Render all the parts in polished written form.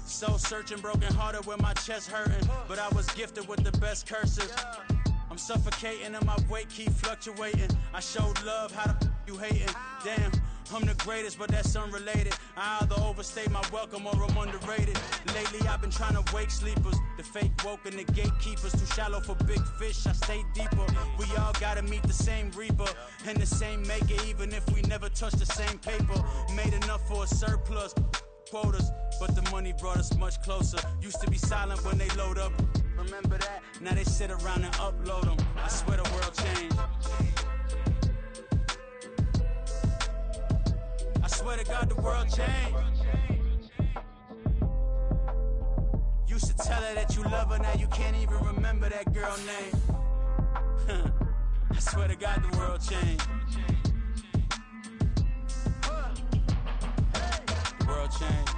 Soul searching, broken hearted with my chest hurting, but I was gifted with the best cursive. I'm suffocating and my weight keep fluctuating. I showed love, how the you hating? Damn, I'm the greatest, but that's unrelated. I either overstay my welcome or I'm underrated. Lately I've been trying to wake sleepers, the fake woke and the gatekeepers. Too shallow for big fish, I stay deeper. We all gotta meet the same reaper and the same maker, even if we never touch the same paper. Made enough for a surplus quotas, but the money brought us much closer. Used to be silent when they load up, remember that? Now they sit around and upload them. I swear the world changed. I swear to God the world changed. Used to tell her that you love her, now you can't even remember that girl name. I swear to God the world changed. The world changed.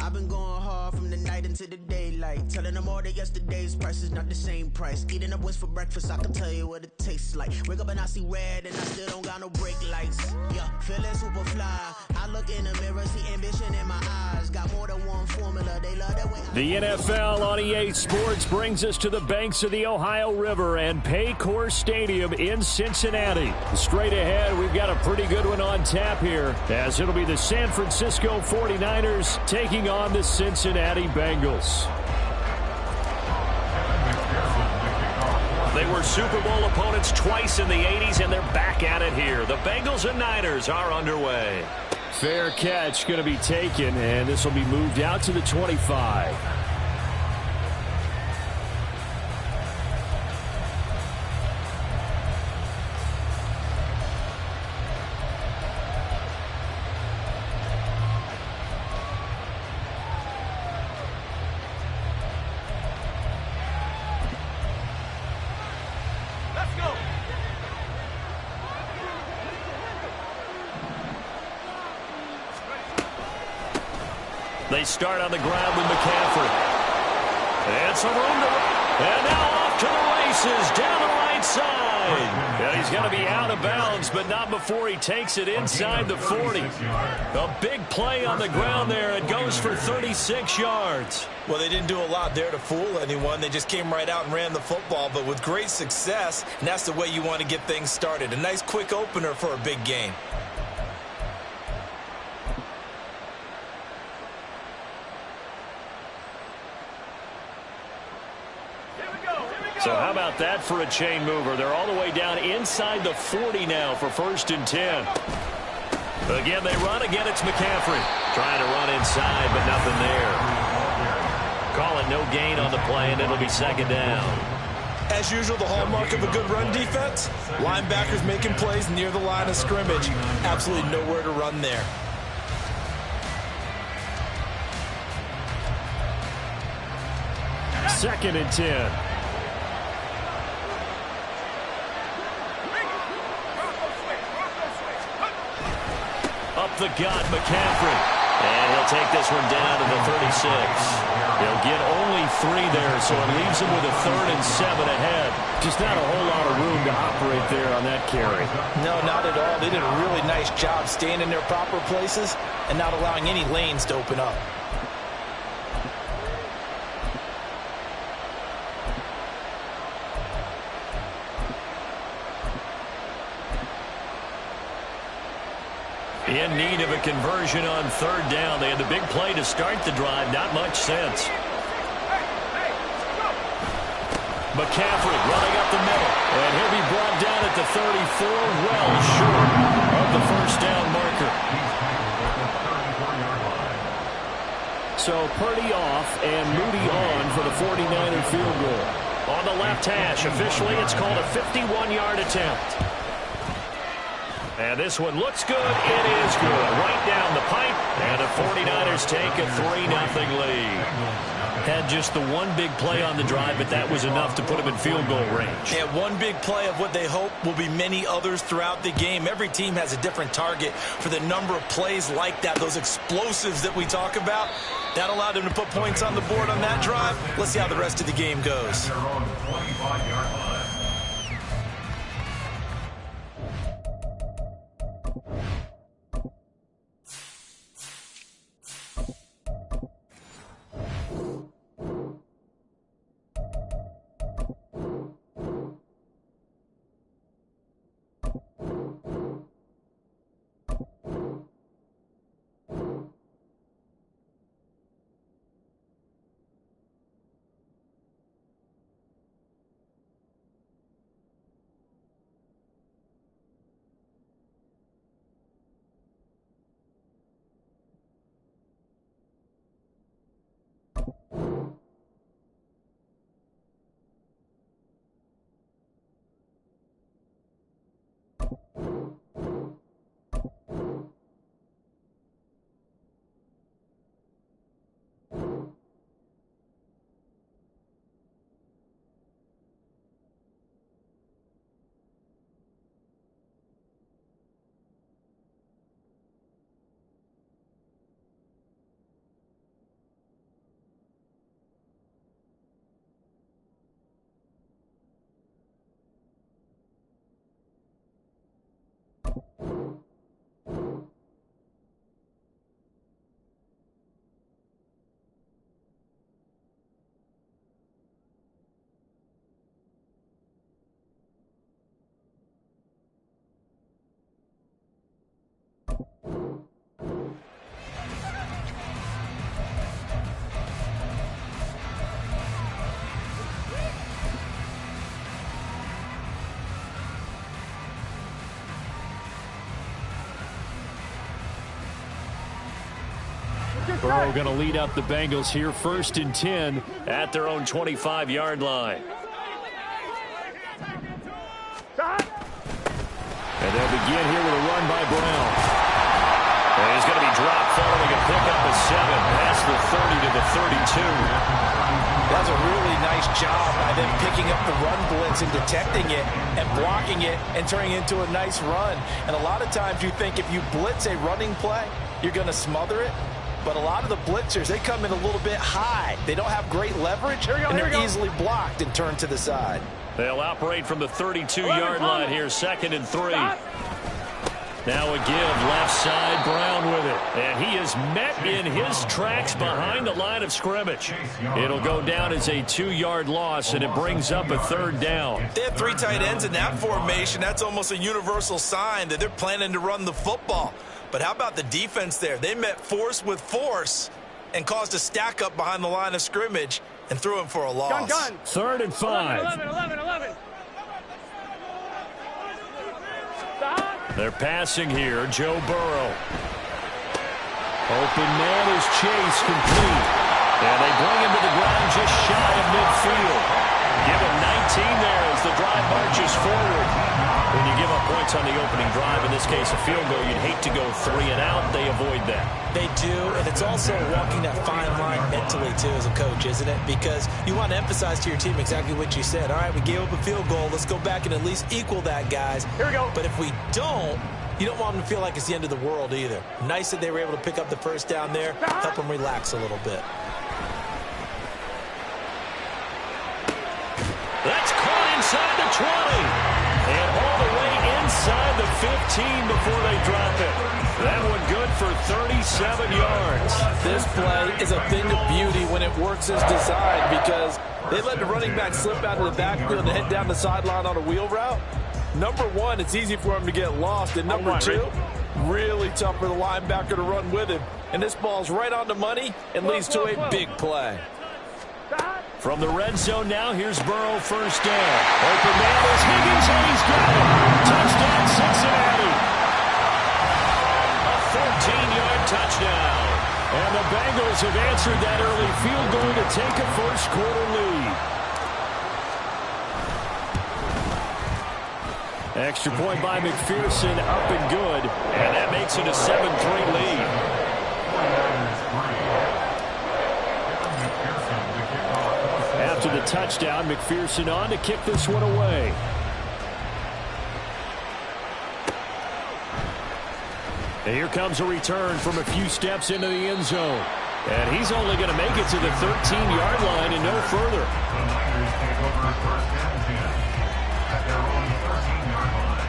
I've been going hard from the night into the daylight, telling them all that yesterday's price is not the same price. Eating up wings for breakfast, I can tell you what it tastes like. Wake up and I see red and I still don't got no brake lights. Yeah, feeling super fly. I look in the mirror, see ambition in my eyes. Got more than one formula, they love that way. The NFL on EA Sports brings us to the banks of the Ohio River and Paycor Stadium in Cincinnati. Straight ahead, we've got a pretty good one on tap here, as it'll be the San Francisco 49ers taking on the Cincinnati Bengals. They were Super Bowl opponents twice in the 80s, and they're back at it here. The Bengals and Niners are underway. Fair catch going to be taken, and this will be moved out to the 25. They start on the ground with McCaffrey. And some room to run. And now off to the races down the right side. And he's going to be out of bounds, but not before he takes it inside the 40. A big play on the ground there. It goes for 36 yards. Well, they didn't do a lot there to fool anyone. They just came right out and ran the football, but with great success, and that's the way you want to get things started. A nice quick opener for a big game. So how about that for a chain mover? They're all the way down inside the 40 now for 1st and 10. Again, they run. Again, it's McCaffrey. Trying to run inside, but nothing there. Call it no gain on the play, and it'll be 2nd down. As usual, the hallmark of a good run defense, linebackers making plays near the line of scrimmage. Absolutely nowhere to run there. Second and 10. Up the gut, McCaffrey. And he'll take this one down to the 36. He'll get only 3 there, so it leaves him with a 3rd and 7 ahead. Just not a whole lot of room to operate there on that carry. No, not at all. They did a really nice job staying in their proper places and not allowing any lanes to open up. In need of a conversion on 3rd down. They had the big play to start the drive. Not much sense. McCaffrey running up the middle. And he'll be brought down at the 34, well short of the 1st down marker. So Purdy off and Moody on for the 49er field goal. On the left hash, officially it's called a 51-yard attempt. And this one looks good. It is good. Right down the pipe. And the 49ers take a 3-0 lead. Had just the one big play on the drive, but that was enough to put him in field goal range. Yeah, one big play of what they hope will be many others throughout the game. Every team has a different target for the number of plays like that, those explosives that we talk about. That allowed them to put points on the board on that drive. Let's see how the rest of the game goes. Burrow going to lead up the Bengals here, 1st and 10 at their own 25-yard line. And they'll begin here with a run by Brown. And he's going to be dropped following a pickup of 7 past the 30 to the 32. That's a really nice job by them picking up the run blitz and detecting it and blocking it and turning it into a nice run. And a lot of times you think if you blitz a running play, you're going to smother it. But a lot of the blitzers, they come in a little bit high. They don't have great leverage, and they're easily blocked and turned to the side. They'll operate from the 32-yard line here, 2nd and 3. Now a give, left side, Brown with it. And he is met in his tracks behind the line of scrimmage. It'll go down as a 2-yard loss, and it brings up a 3rd down. They have 3 tight ends in that formation. That's almost a universal sign that they're planning to run the football. But how about the defense there? They met force with force and caused a stack up behind the line of scrimmage and threw him for a loss. Gun. 3rd and 5. 11. They're passing here. Joe Burrow. Open man is Chase, complete. And they bring him to the ground just shy of midfield. Give him 19 there as the drive marches forward. When you give up points on the opening drive, in this case a field goal, you'd hate to go 3 and out. They avoid that. They do, and it's also walking that fine line mentally, too, as a coach, isn't it? Because you want to emphasize to your team exactly what you said. All right, we gave up a field goal. Let's go back and at least equal that, guys. Here we go. But if we don't, you don't want them to feel like it's the end of the world either. Nice that they were able to pick up the first down there, help them relax a little bit. That's caught inside the 20. And all the way inside the 15 before they drop it. That one good for 37 yards. This play is a thing of beauty when it works as designed because they let the running back slip out of the backfield and head down the sideline on a wheel route. Number 1, it's easy for him to get lost. And number 2, really tough for the linebacker to run with him. And this ball's right on the money and leads to a big play. From the red zone now, here's Burrow, 1st down. Open man is Higgins, and he's got it. Touchdown, Cincinnati. A 14-yard touchdown. And the Bengals have answered that early field goal to take a first-quarter lead. Extra point by McPherson, up and good. And that makes it a 7-3 lead. the touchdown. McPherson on to kick this one away. And here comes a return from a few steps into the end zone. And he's only going to make it to the 13-yard line and no further. The Niners take over first and 10 at their own 13-yard line.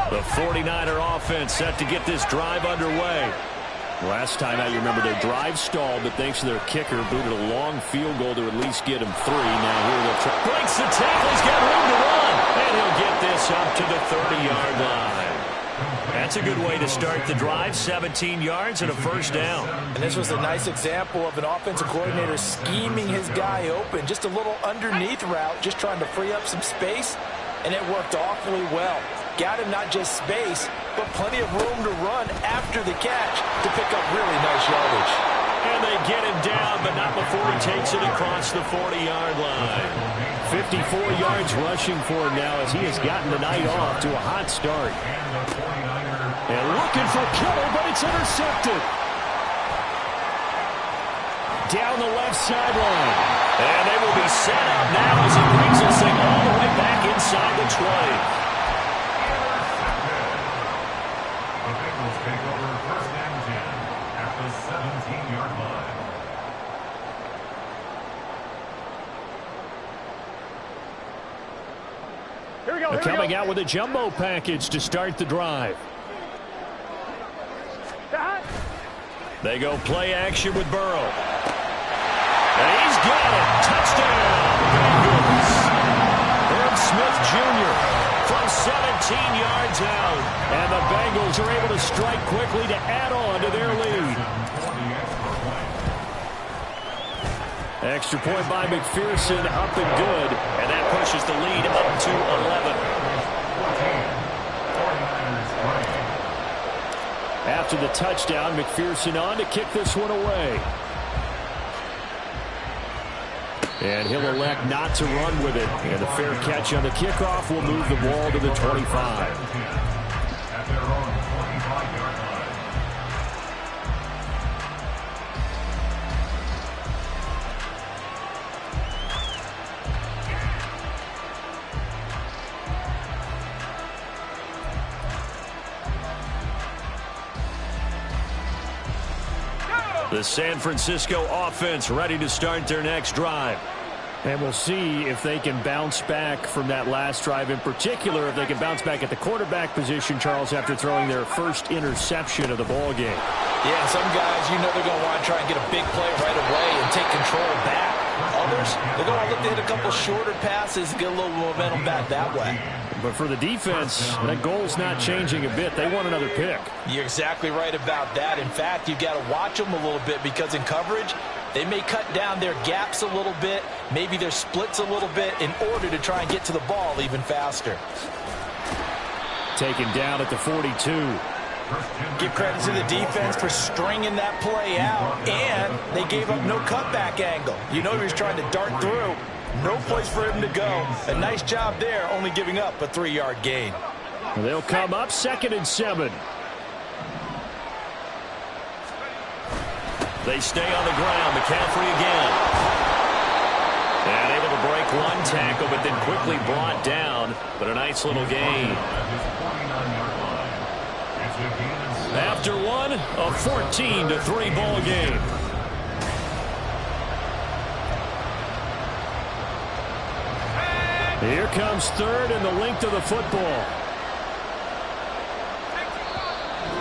The 49er offense set to get this drive underway. Last time out, you remember their drive stalled, but thanks to their kicker, booted a long field goal to at least get him 3. Now here they'll try. Breaks the tackle. He's got room to run. And he'll get this up to the 30-yard line. That's a good way to start the drive. 17 yards and a first down. And this was a nice example of an offensive coordinator scheming his guy open. Just a little underneath route, just trying to free up some space, and it worked awfully well. Got him not just space, but plenty of room to run after the catch to pick up really nice yardage. And they get him down, but not before he takes it across the 40-yard line. 54 yards rushing for him now as he has gotten the night off to a hot start. And looking for Kittle, but it's intercepted. Down the left sideline. And they will be set up now as he brings this thing all the way back inside the 20. Take over first and 10 at the 17-yard line. Here we go. Coming out with a jumbo package to start the drive. They go play action with Burrow. And he's got it. Touchdown. Bengals. Herb Smith Jr. from 17 yards out. And the Bengals are able to strike quickly to add on to their lead. Extra point by McPherson, up and good. And that pushes the lead up to 11. After the touchdown, McPherson on to kick this one away. And he'll elect not to run with it. And the fair catch on the kickoff will move the ball to the 25. At their own 25-yard line. The San Francisco offense ready to start their next drive. And we'll see if they can bounce back from that last drive, in particular if they can bounce back at the quarterback position, Charles, after throwing their first interception of the ball game. Yeah, some guys, you know they're going to want to try and get a big play right away and take control back. Others, they're going to look to hit a couple shorter passes, get a little momentum back that way. But for the defense, that goal's not changing a bit. They want another pick. You're exactly right about that. In fact, you've got to watch them a little bit because in coverage, they may cut down their gaps a little bit, maybe their splits a little bit in order to try and get to the ball even faster. Taken down at the 42. Give credit to the defense for stringing that play out, and they gave up no cutback angle. You know he was trying to dart through. No place for him to go. A nice job there, only giving up a 3-yard gain. They'll come up 2nd and 7. They stay on the ground. McCaffrey again. And able to break one tackle, but then quickly brought down. But a nice little gain. After one, a 14-3 ball game. Here comes 3rd and the length of the football.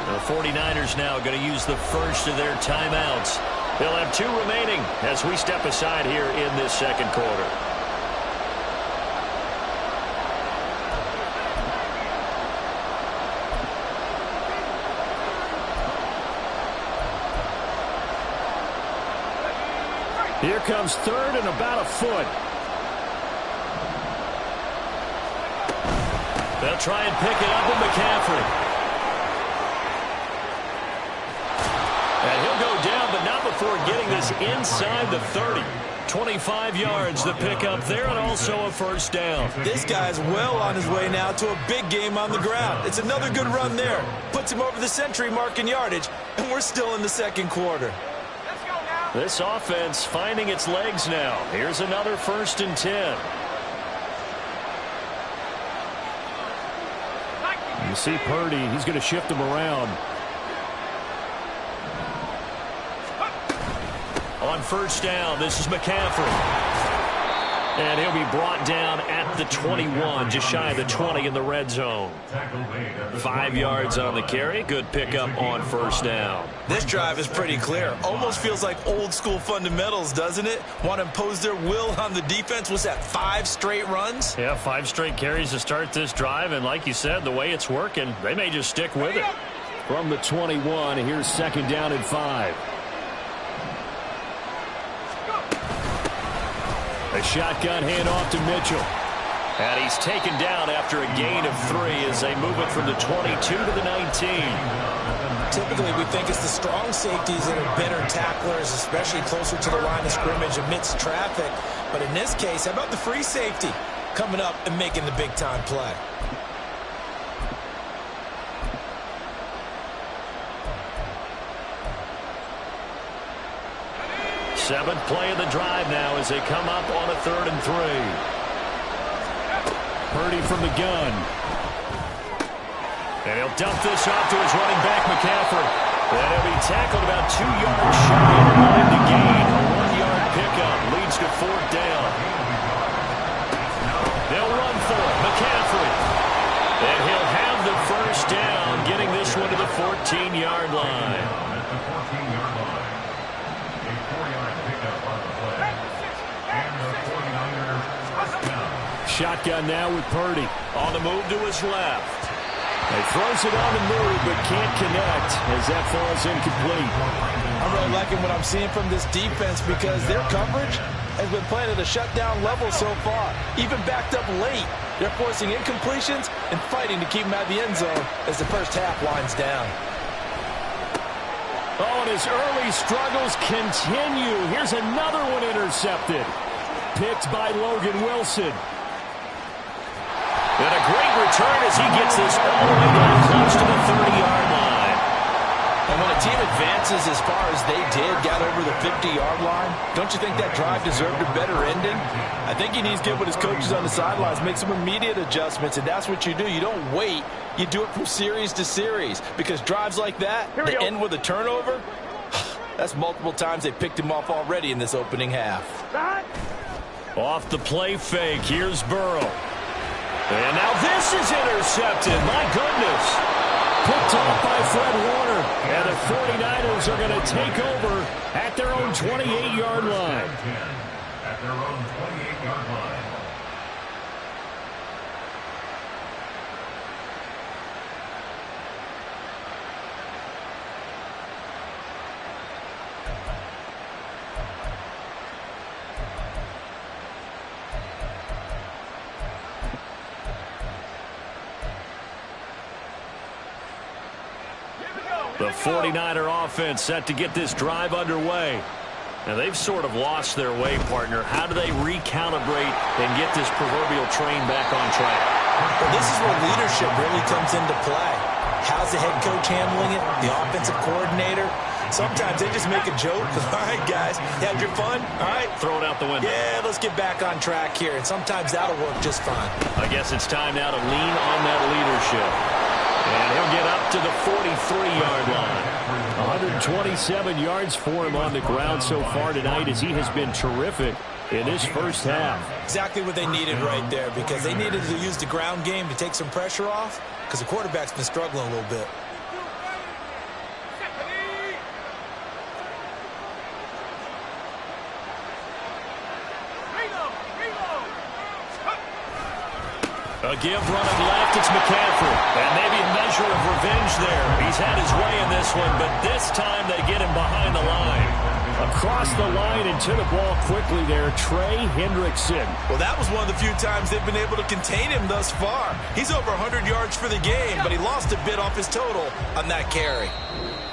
The 49ers now going to use the first of their timeouts. They'll have 2 remaining as we step aside here in this second quarter. Here comes 3rd and about a foot. They'll try and pick it up with McCaffrey. And he'll go down, but not before getting this inside the 30. 25 yards the pickup there, and also a first down. This guy's well on his way now to a big game on the ground. It's another good run there. Puts him over the century mark in yardage, and we're still in the second quarter. This offense finding its legs now. Here's another 1st and 10. You see Purdy, he's going to shift him around. On first down, this is McCaffrey. And he'll be brought down at the 21, just shy of the 20 in the red zone. 5 yards on the carry. Good pickup on first down. This drive is pretty clear. Almost feels like old school fundamentals, doesn't it? Want to impose their will on the defense. Was that 5 straight runs? Yeah, 5 straight carries to start this drive. And like you said, the way it's working, they may just stick with it. From the 21, here's 2nd down and 5. A shotgun handoff to Mitchell. And he's taken down after a gain of 3 as they move it from the 22 to the 19. Typically, we think it's the strong safeties that are better tacklers, especially closer to the line of scrimmage amidst traffic. But in this case, how about the free safety coming up and making the big-time play? Seventh play of the drive now as they come up on a 3rd and 3. Purdy from the gun. And he'll dump this off to his running back, McCaffrey. And he'll be tackled about 2 yards shy of the line to gain. A 1-yard pickup leads to 4th down. They'll run for it. McCaffrey. And he'll have the first down, getting this one to the 14-yard line. Shotgun now with Purdy. On the move to his left. He throws it on the move, but can't connect as that falls incomplete. I'm really liking what I'm seeing from this defense because their coverage has been playing at a shutdown level so far. Even backed up late, they're forcing incompletions and fighting to keep them out of the end zone as the first half winds down. Oh, and his early struggles continue. Here's another one intercepted. Picked by Logan Wilson. And a great return as he gets this all the way down close to the 30-yard line. And when a team advances as far as they did, got over the 50-yard line, don't you think that drive deserved a better ending? I think he needs to get with his coaches on the sidelines, make some immediate adjustments, and that's what you do. You don't wait. You do it from series to series because drives like that, that end with a turnover, that's multiple times they picked him off already in this opening half. Off the play fake, here's Burrow. And now this is intercepted. My goodness. Picked off by Fred Warner. And the 49ers are going to take over at their own 28-yard line. At their own 28-yard line. The 49er offense set to get this drive underway. Now, they've sort of lost their way, partner. How do they recalibrate and get this proverbial train back on track? Well, this is where leadership really comes into play. How's the head coach handling it? The offensive coordinator? Sometimes they just make a joke. All right, guys, had your fun? All right. Throw it out the window. Yeah, let's get back on track here. And sometimes that'll work just fine. I guess it's time now to lean on that leadership. And he'll get up to the 43-yard line. 127 yards for him on the ground so far tonight as he has been terrific in this first half. Exactly what they needed right there because they needed to use the ground game to take some pressure off because the quarterback's been struggling a little bit. A give running left, it's McCaffrey. And maybe a measure of revenge there. He's had his way in this one, but this time they get him behind the line. Across the line and to the ball quickly there, Trey Hendrickson. Well, that was one of the few times they've been able to contain him thus far. He's over 100 yards for the game, but he lost a bit off his total on that carry.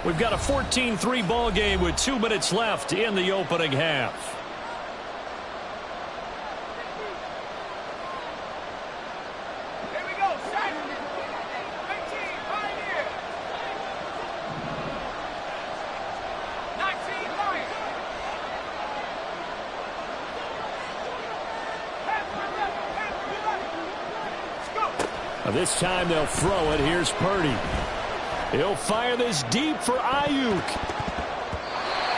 We've got a 14-3 ball game with 2 minutes left in the opening half. This time they'll throw it. Here's Purdy. He'll fire this deep for Ayuk.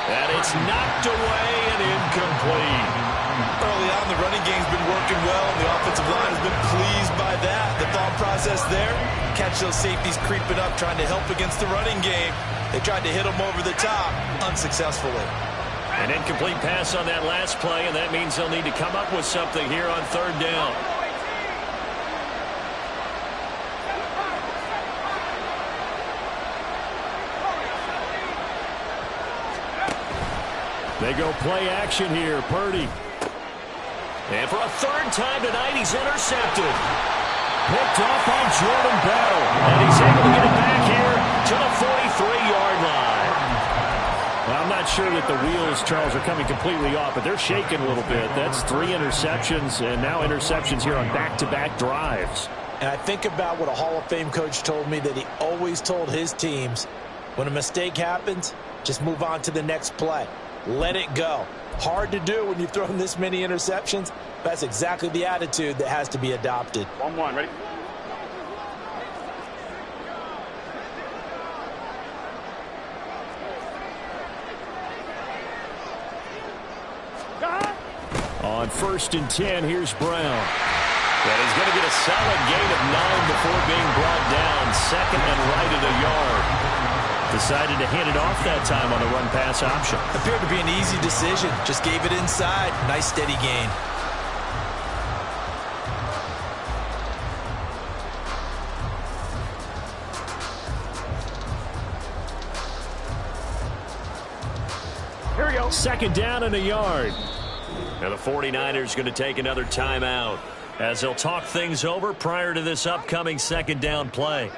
And it's knocked away and incomplete. Early on, the running game's been working well, and the offensive line has been pleased by that. The thought process there, catch those safeties creeping up, trying to help against the running game. They tried to hit them over the top, unsuccessfully. An incomplete pass on that last play, and that means they'll need to come up with something here on third down. They go play action here. Purdy. And for a third time tonight, he's intercepted. Picked off by Jordan Bell. And he's able to get it back here to the 43-yard line. Well, I'm not sure that the wheels, Charles, are coming completely off, but they're shaking a little bit. That's 3 interceptions, and now interceptions here on back-to-back drives. And I think about what a Hall of Fame coach told me that he always told his teams, when a mistake happens, just move on to the next play. Let it go. Hard to do when you've thrown this many interceptions. That's exactly the attitude that has to be adopted. 1-1, ready? On 1st and 10, here's Brown. And he's going to get a solid gain of 9 before being brought down. Second and right at a yard. Decided to hand it off that time on the run-pass option. Appeared to be an easy decision. Just gave it inside. Nice steady gain. Here we go. Second down and a yard. And the 49ers going to take another timeout as they'll talk things over prior to this upcoming second down play.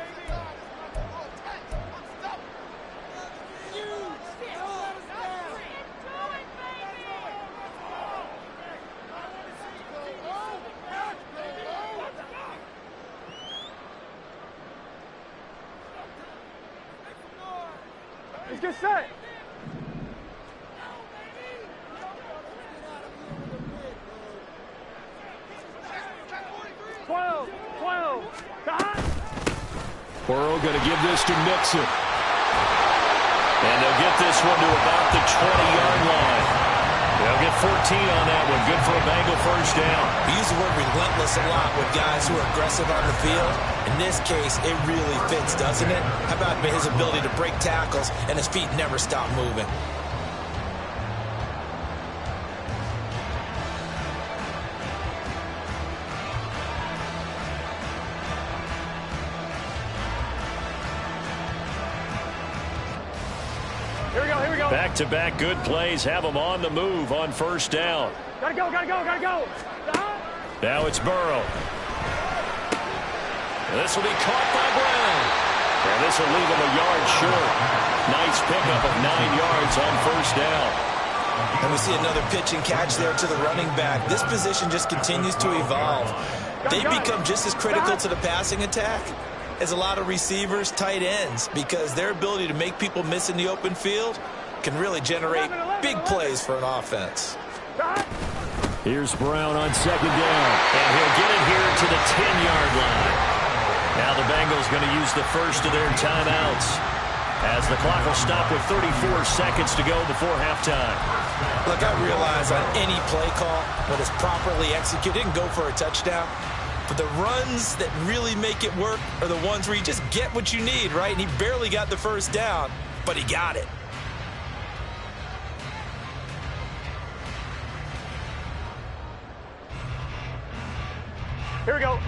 Let's get set. Burrow going to give this to Mixon. And they'll get this one to about the 20-yard line. They'll get 14 on that one. Good for a Bengal first down. We use the word relentless a lot with guys who are aggressive on the field. In this case, it really fits, doesn't it? How about his ability to break tackles and his feet never stop moving? Back-to-back good plays have them on the move on first down. Gotta go, gotta go, gotta go. Now it's Burrow. This will be caught by Brown. And this will leave him a yard short. Nice pickup of 9 yards on first down. And we see another pitch and catch there to the running back. This position just continues to evolve. They become just as critical to the passing attack as a lot of receivers, tight ends, because their ability to make people miss in the open field can really generate big plays for an offense. Here's Brown on second down. And he'll get it here to the 10-yard line. Now the Bengals going to use the first of their timeouts as the clock will stop with 34 seconds to go before halftime. Look, I realize on any play call, when it's properly executed, it can go for a touchdown. But the runs that really make it work are the ones where you just get what you need, right? And he barely got the first down, but he got it. Here we go.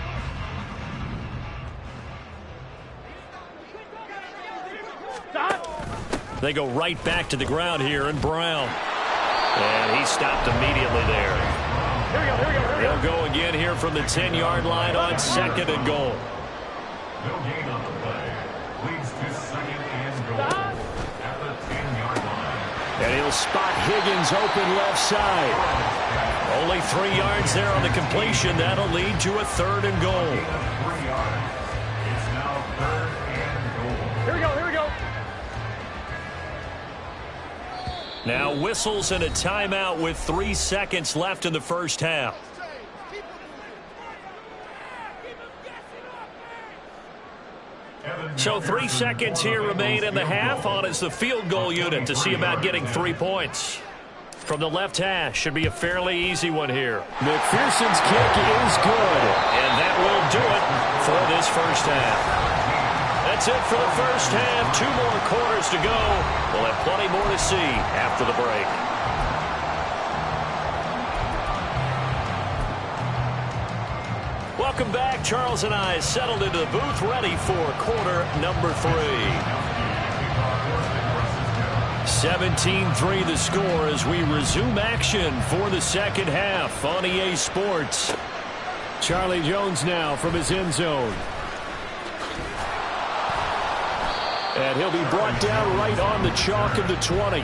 Stop. They go right back to the ground here, and Brown. And he stopped immediately there. Here we go, here we go, here we go. They'll go again here from the 10-yard line on second and goal. No gain on the play. Leads to second and goal at the 10-yard line. And he'll spot Higgins open left side. Only 3 yards there on the completion. That'll lead to a third and goal. 3 yards. It's now third and goal. Here we go, here we go. Now whistles and a timeout with 3 seconds left in the first half. So 3 seconds here remain in the half. On is the field goal unit to see about getting 3 points. From the left hash, should be a fairly easy one here. McPherson's kick is good. And that will do it for this first half. That's it for the first half. 2 more quarters to go. We'll have plenty more to see after the break. Welcome back. Charles and I settled into the booth, ready for quarter number 3. 17-3 the score as we resume action for the second half on EA Sports. Charlie Jones now from his end zone. And he'll be brought down right on the chalk of the 20.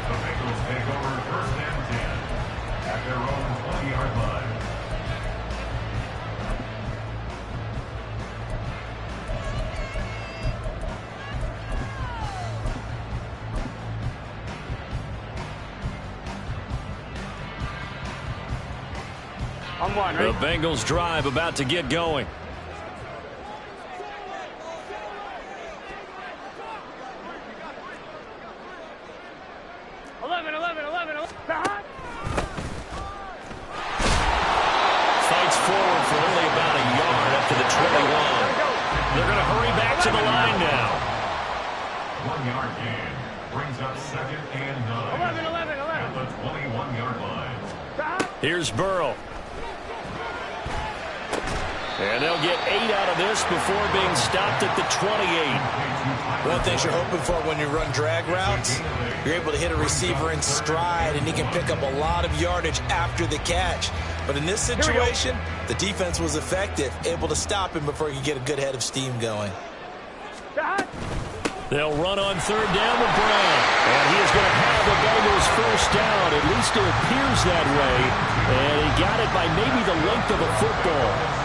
The Bengals drive about to get going. Fights forward for only about a yard up to the 21. They're going to hurry back to the line now. 1 yard gain brings up 2nd and 9. 11. At the 21-yard line. Here's Burrow. And they'll get 8 out of this before being stopped at the 28. One thing you're hoping for when you run drag routes, you're able to hit a receiver in stride, and he can pick up a lot of yardage after the catch. But in this situation, the defense was effective, able to stop him before he could get a good head of steam going. They'll run on 3rd down with Brown. And he is going to have the Bengals first down. At least it appears that way. And he got it by maybe the length of a football.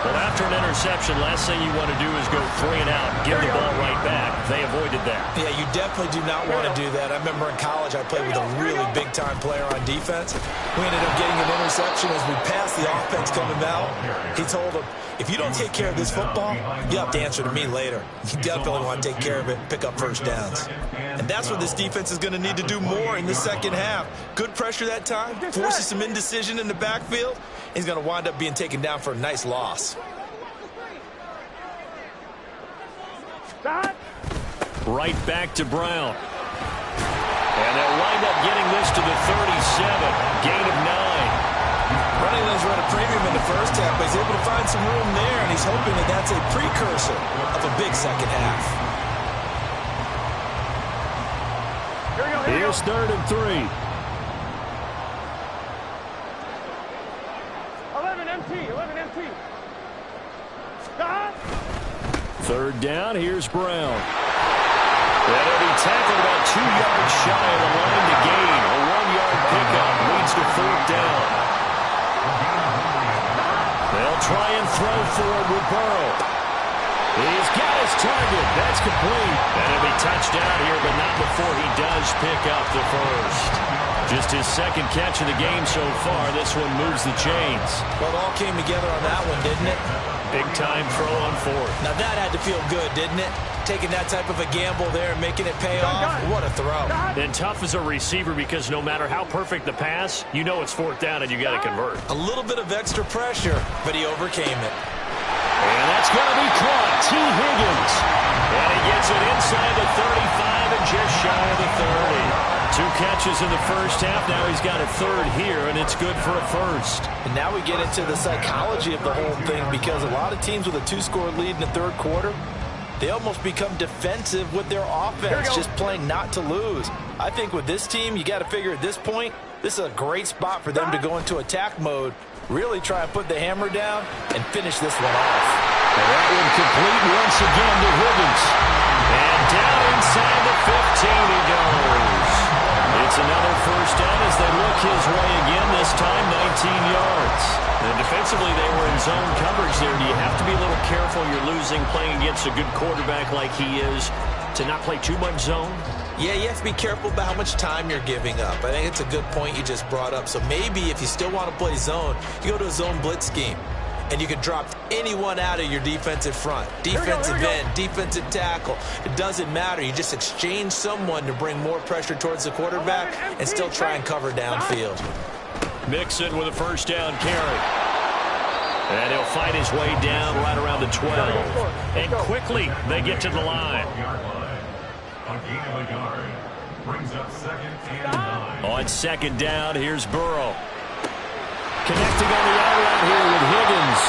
Well, after an interception, last thing you want to do is go 3 and out, give the ball right back. They avoided that. Yeah, you definitely do not want to do that. I remember in college I played with a really big-time player on defense. We ended up getting an interception as we passed the offense coming out. He told him, if you don't take care of this football, you have to answer to me later. You definitely want to take care of it and pick up first downs. And that's what this defense is going to need to do more in the second half. Good pressure that time, forces some indecision in the backfield. He's going to wind up being taken down for a nice loss. Right back to Brown. And they'll wind up getting this to the 37. Gain of 9. Running lanes were at a premium in the first half, but he's able to find some room there, and he's hoping that that's a precursor of a big second half. Here's 3rd and 3. 11 empty. 3rd down, here's Brown. And he'll be tackled about 2 yards shy of the line to gain. A 1-yard pickup leads to 4th down. They'll try and throw forward with Burrow. He's got his target. That's complete. And he'll be touched down here, but not before he does pick up the first. Just his 2nd catch of the game so far. This one moves the chains. Well, it all came together on that one, didn't it? Big-time throw on 4th. Now that had to feel good, didn't it? Taking that type of a gamble there and making it pay off. What a throw. And tough as a receiver because no matter how perfect the pass, you know it's 4th down and you got to convert. A little bit of extra pressure, but he overcame it. And that's going to be caught. T. Higgins. And he gets it inside the 35 and just shy of the 30. 2 catches in the first half. Now he's got a 3rd here, and it's good for a first. And now we get into the psychology of the whole thing because a lot of teams with a 2-score lead in the 3rd quarter, they almost become defensive with their offense, just playing not to lose. I think with this team, you got to figure at this point, this is a great spot for them to go into attack mode, really try and put the hammer down and finish this one off. And that one complete once again to Higgins. And down inside the 15 he goes. It's another first down as they look his way again, this time 19 yards. And defensively, they were in zone coverage there. Do you have to be a little careful? You're losing playing against a good quarterback like he is to not play too much zone? Yeah, you have to be careful about how much time you're giving up. I think it's a good point you just brought up. So maybe if you still want to play zone, you go to a zone blitz scheme. and you can drop anyone out of your defensive front. Defensive end, defensive tackle. It doesn't matter. You just exchange someone to bring more pressure towards the quarterback and still try and cover downfield. Mixon with a first down carry. And he'll find his way down right around the 12. And quickly, they get to the line. A gain of a yard. Brings up 2nd and 9. On 2nd down, here's Burrow. Connecting on the out route here with Higgins.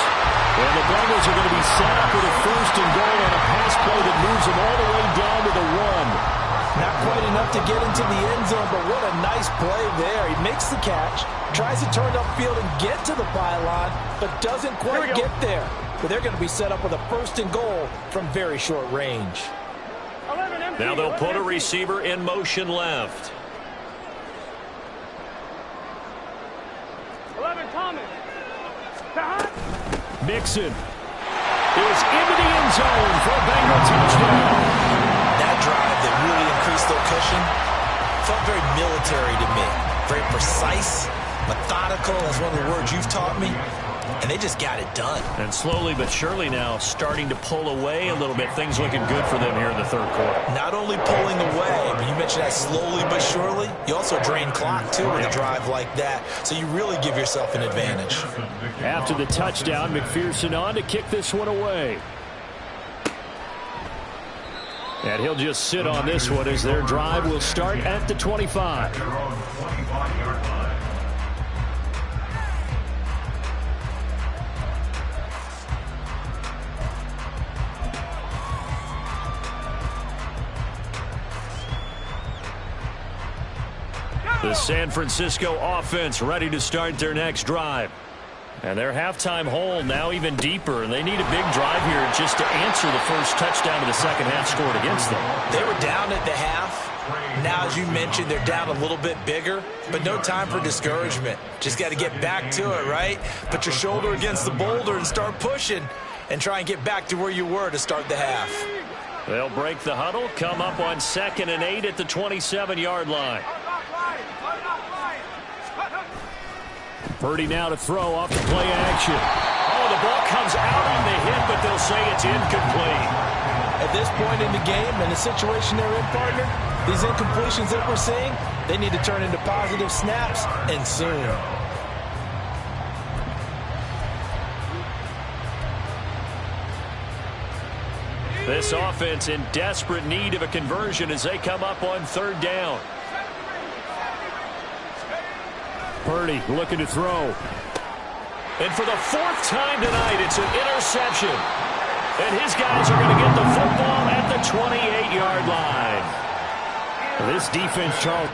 And the Bengals are going to be set up with a 1st and goal on a pass play that moves them all the way down to the 1. Not quite enough to get into the end zone, but what a nice play there. He makes the catch, tries to turn upfield and get to the pylon, but doesn't quite get there. But they're going to be set up with a 1st and goal from very short range. Now they'll put a receiver in motion left. 11, Thomas. Mixon is into the end zone for a Bengal touchdown. That drive that really increased their cushion felt very military to me. Very precise, methodical, that's one of the words you've taught me. And they just got it done. And slowly but surely now starting to pull away a little bit. Things looking good for them here in the 3rd quarter. Not only pulling away, but you mentioned that slowly but surely. You also drain clock, too, with a drive like that. So you really give yourself an advantage. After the touchdown, McPherson on to kick this one away. And he'll just sit on this one as their drive will start at the 25. Their own 25-yard line. The San Francisco offense ready to start their next drive. And their halftime hole now even deeper, and they need a big drive here just to answer the first touchdown of the second half scored against them. They were down at the half. Now, as you mentioned, they're down a little bit bigger, but no time for discouragement. Just got to get back to it, right? Put your shoulder against the boulder and start pushing and try and get back to where you were to start the half. They'll break the huddle, come up on 2nd and 8 at the 27-yard line. Purdy now to throw off the play action. Oh, the ball comes out on the hit, but they'll say it's incomplete. At this point in the game and the situation they're in, partner, these incompletions that we're seeing, they need to turn into positive snaps, and soon. This offense in desperate need of a conversion as they come up on 3rd down. Purdy looking to throw. And for the 4th time tonight, it's an interception. And his guys are going to get the football at the 28-yard line. This defense, Charles.